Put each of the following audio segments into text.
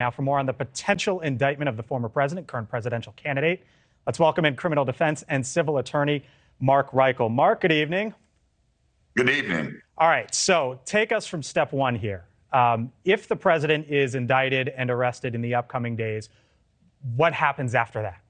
Now, for more on the potential indictment of the former president, current presidential candidate, let's welcome in criminal defense and civil attorney Mark Reichel. Mark, good evening. Good evening. All right, so take us from step one here. If the president is indicted and arrested in the upcoming days, what happens after that?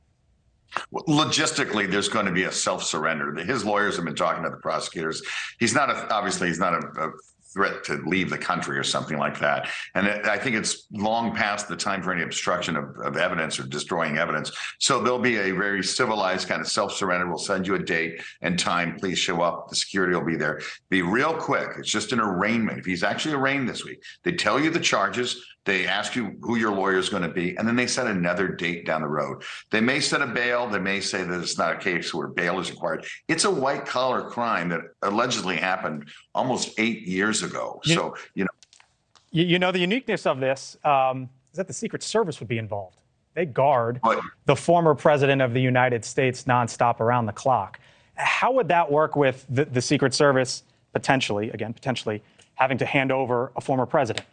Well, logistically, there's going to be a self-surrender. His lawyers have been talking to the prosecutors. Obviously he's not a threat to leave the country or something like that. And I think it's long past the time for any obstruction of evidence or destroying evidence. So there'll be a very civilized kind of self-surrender. We'll send you a date and time. Please show up. The security will be there. Be real quick. It's just an arraignment. If he's actually arraigned this week, they tell you the charges. They ask you who your lawyer is going to be, and then they set another date down the road. They may set a bail. They may say that it's not a case where bail is required. It's a white-collar crime that allegedly happened almost 8 years ago. The uniqueness of this is that the Secret Service would be involved. They guard the former president of the United States nonstop around the clock. How would that work with the Secret Service potentially having to hand over a former president?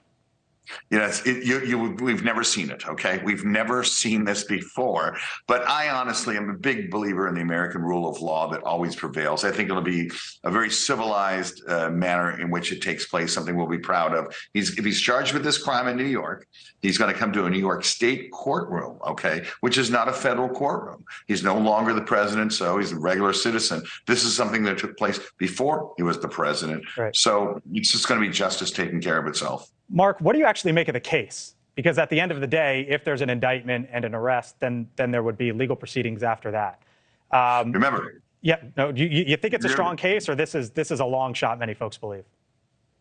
We've never seen it, okay? We've never seen this before. But I honestly am a big believer in the American rule of law that always prevails. I think it'll be a very civilized manner in which it takes place, something we'll be proud of. If he's charged with this crime in New York, he's going to come to a New York State courtroom, okay, which is not a federal courtroom. He's no longer the president, so he's a regular citizen. This is something that took place before he was the president. Right. So it's just going to be justice taking care of itself. Mark, what do you actually make of the case? Because at the end of the day, if there's an indictment and an arrest, then there would be legal proceedings after that. Remember? Yeah. No. You think it's a strong case, or this is a long shot? Many folks believe.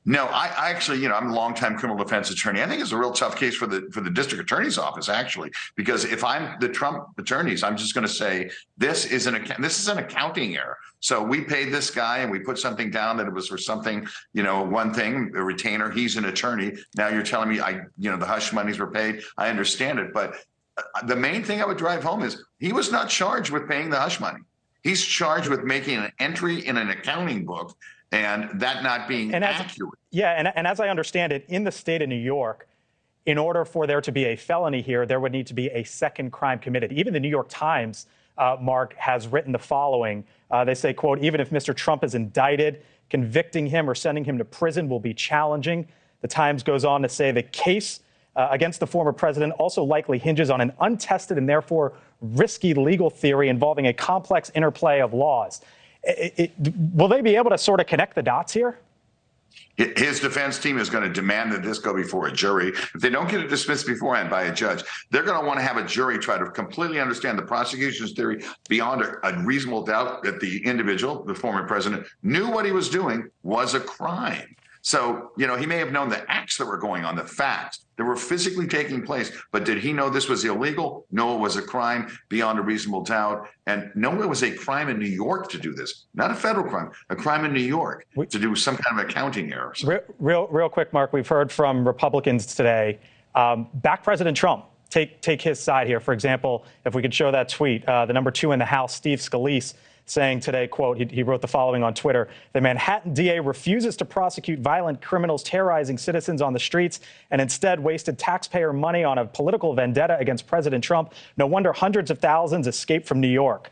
No, I actually, I'm a longtime criminal defense attorney. I think it's a real tough case for the district attorney's office, actually, because if I'm the Trump attorneys, I'm just going to say this is an accounting error. So we paid this guy and we put something down that it was for something, one thing, a retainer. He's an attorney. Now you're telling me the hush monies were paid. I understand it, but the main thing I would drive home is he was not charged with paying the hush money. He's charged with making an entry in an accounting book and that not being accurate. And as I understand it, in the state of New York, in order for there to be a felony here, there would need to be a second crime committed. Even the New York Times, Mark, has written the following. They say, quote, even if Mr. Trump is indicted, convicting him or sending him to prison will be challenging. The Times goes on to say the case against the former president also likely hinges on an untested and therefore risky legal theory involving a complex interplay of laws. Will they be able to sort of connect the dots here? His defense team is going to demand that this go before a jury. If they don't get it dismissed beforehand by a judge, they're going to want to have a jury try to completely understand the prosecution's theory beyond a reasonable doubt that the individual, the former president, knew what he was doing was a crime. So, he may have known the acts that were going on, the facts that were physically taking place, but did he know this was illegal? No, it was a crime beyond a reasonable doubt. And no, it was a crime in New York to do this, not a federal crime, a crime in New York to do some kind of accounting error. Real quick, Mark, we've heard from Republicans today. Back President Trump. Take his side here. For example, if we could show that tweet, the number 2 in the House, Steve Scalise, saying today, quote, he wrote the following on Twitter: the Manhattan DA refuses to prosecute violent criminals terrorizing citizens on the streets and instead wasted taxpayer money on a political vendetta against President Trump. No wonder hundreds of thousands escaped from New York.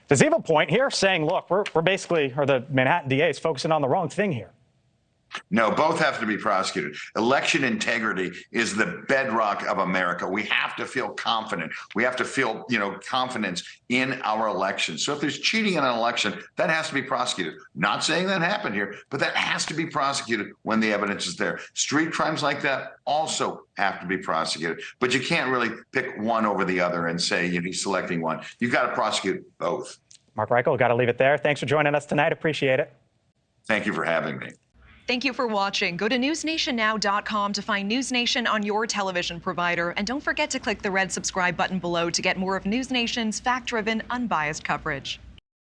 Does he have a point here saying, look, we're basically, or the Manhattan DA is focusing on the wrong thing here? No, both have to be prosecuted. Election integrity is the bedrock of America. We have to feel confident. We have to feel, confidence in our elections. So if there's cheating in an election, that has to be prosecuted. Not saying that happened here, but that has to be prosecuted when the evidence is there. Street crimes like that also have to be prosecuted. But you can't really pick one over the other and say he's selecting one. You've got to prosecute both. Mark Reichel, got to leave it there. Thanks for joining us tonight. Appreciate it. Thank you for having me. Thank you for watching. Go to newsnationnow.com to find NewsNation on your television provider. And don't forget to click the red subscribe button below to get more of NewsNation's fact-driven, unbiased coverage.